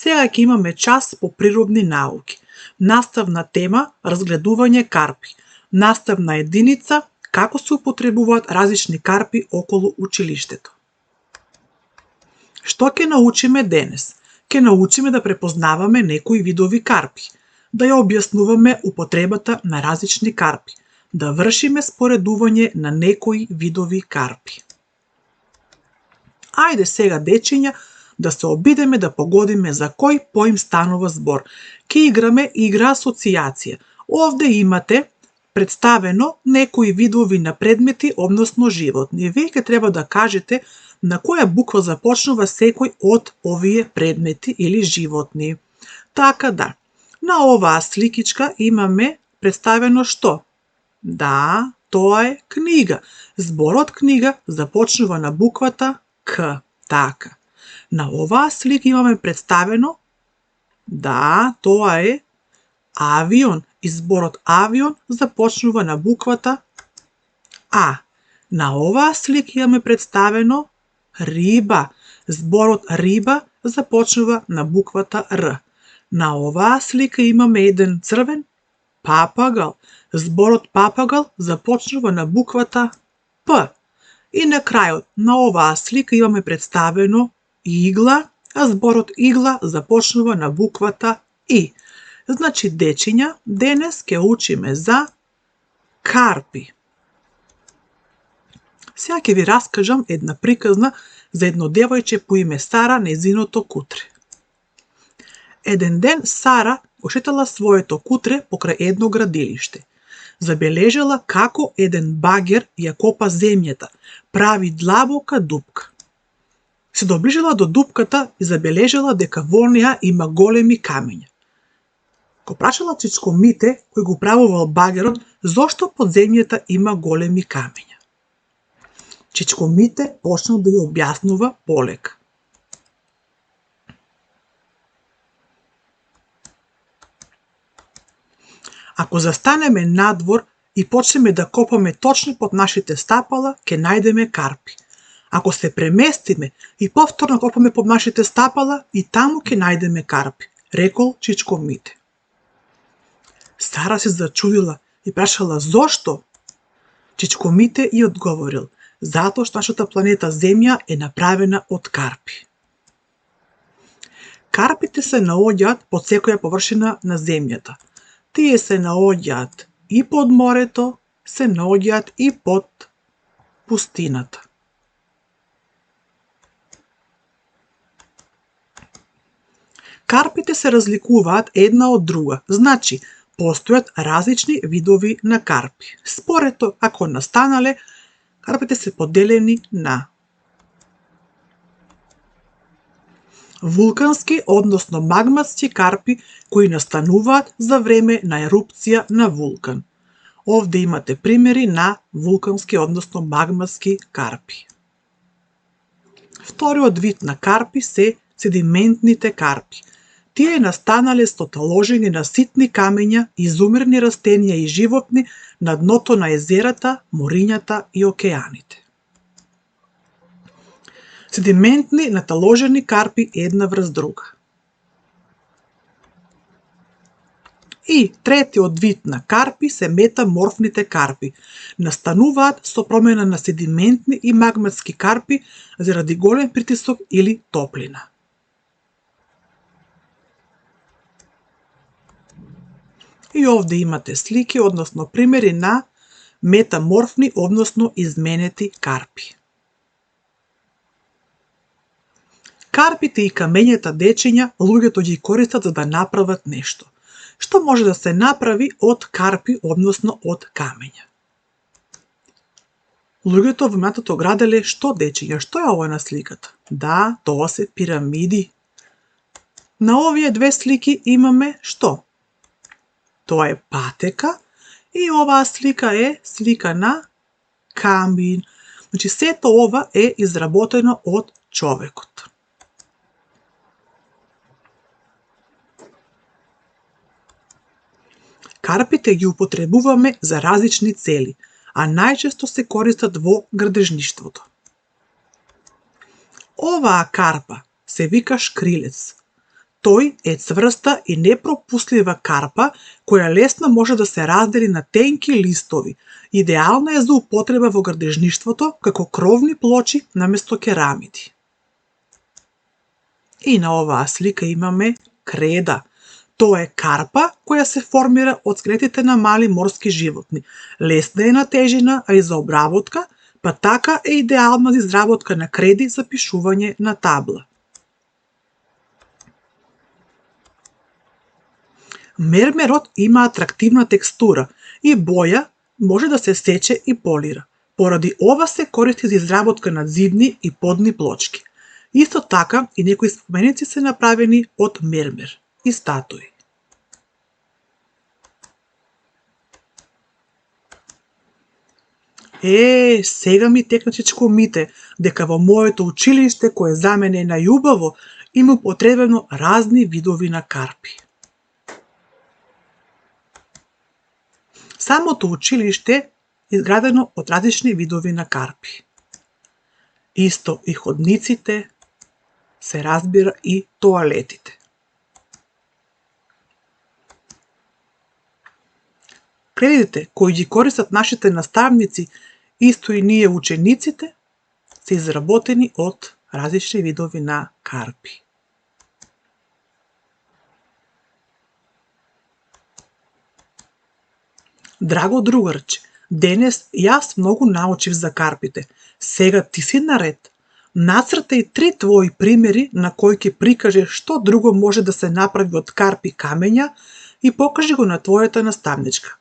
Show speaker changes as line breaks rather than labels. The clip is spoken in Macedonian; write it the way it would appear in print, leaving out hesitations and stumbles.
Сега ќе имаме час по природни науки. Наставна тема разгледување карпи. Наставна единица како се употребуваат различни карпи околу училиштето. Што ќе научиме денес? Ќе научиме да препознаваме некои видови карпи, да ја објаснуваме употребата на различни карпи, да вршиме споредување на некои видови карпи. Ајде сега, дечиња, да се обидеме да погодиме за кој поим станува збор. Ке играме игра асоцијација. Овде имате представено некои видови на предмети, односно животни. Вие ќе треба да кажете на која буква започнува секој од овие предмети или животни. Така да, на оваа сликичка имаме представено што? Да, тоа е книга. Зборот книга започнува на буквата К. Така. На оваа слика имаме представено, да, тоа е авион. Изборот авион започнува на буквата А. На оваа слика имаме представено риба. Зборот риба започнува на буквата Р. На оваа слика имаме еден црвен папагал. Зборот папагал започнува на буквата П. И на крајот на оваа слика имаме представено игла, а зборот игла започнува на буквата И. Значи, дечиња, денес ќе учиме за карпи. Сега ќе ви раскажам една приказна за едно девојче по име Сара, нејзиното кутре. Еден ден Сара ошетала своето кутре покрај едно градилиште. Забележала како еден багер ја копа земјата, прави длабока дупка. Се доближила до дупката и забележала дека во неа има големи камења. Го прашала Чичко Мите, кој го правувал багерот, зошто под земјата има големи камења. Чичко Мите почнал да ја објаснува полека. Ако застанеме надвор и почнеме да копаме точно под нашите стапала, ќе најдеме карпи. Ако се преместиме и повторно копаме под нашите стапала, и таму ќе најдеме карпи, рекол Чичко Мите. Сара се зачудила и прашала зошто? Чичко Мите и одговорил: затоа што нашата планета Земја е направена од карпи. Карпите се наоѓаат под секоја површина на Земјата. Тие се наоѓаат и под морето, се наоѓаат и под пустината. Карпите се разликуваат една од друга, значи постојат различни видови на карпи. Спорето, ако настанале, карпите се поделени на вулкански, односно магматски карпи, кои настануваат за време на ерупција на вулкан. Овде имате примери на вулкански, односно магматски карпи. Вториот вид на карпи се седиментните карпи. Тие настанале со таложење на ситни камења, изумрени растенија и животни на дното на езерата, морињата и океаните. Седиментни наталожени карпи една врз друга. И третиот вид на карпи се метаморфните карпи. Настануваат со промена на седиментни и магматски карпи заради голем притисок или топлина. И овде имате слики, односно примери на метаморфни, односно изменети карпи. Карпите и камењата, дечиња, луѓето ги користат за да направат нешто. Што може да се направи од карпи, односно од камења? Луѓето во минатото граделе што, дечиња? Што е ова на сликата? Да, тоа се пирамиди. На овие две слики имаме што? Тоа е патека и оваа слика е слика на камин. Значи, сето ова е изработено од човекот. Карпите ги употребуваме за различни цели, а најчесто се користат во Тој е цврста и непропуслива карпа која лесно може да се раздели на тенки листови. Идеална е за употреба во градежништвото како кровни плочи наместо керамиди. И на оваа слика имаме креда. Тоа е карпа која се формира од скелетите на мали морски животни. Лесна е на тежина, а и за обработка, па така е идеална за изработка на креди за пишување на табла. Мермерот има атрактивна текстура и боја може да се сече и полира. Поради ова се користи за изработка на ѕидни и подни плочки. Исто така и некои споменици се направени од мермер и статуи. Сега ми текна чечкомите дека во моето училиште, кое за мене е најубаво, има употребено разни видови на карпи. Самото училиште е изградено од различни видови на карпи. Исто и ходниците, се разбира и тоалетите. Кредите кои ги користат нашите наставници, исто и ние учениците, се изработени од различни видови на карпи. Драго другарче, денес јас многу научив за карпите. Сега ти си наред. Нацртај 3 твои примери на кои ќе прикажеш што друго може да се направи од карпи камења и покажи го на твојата наставничка.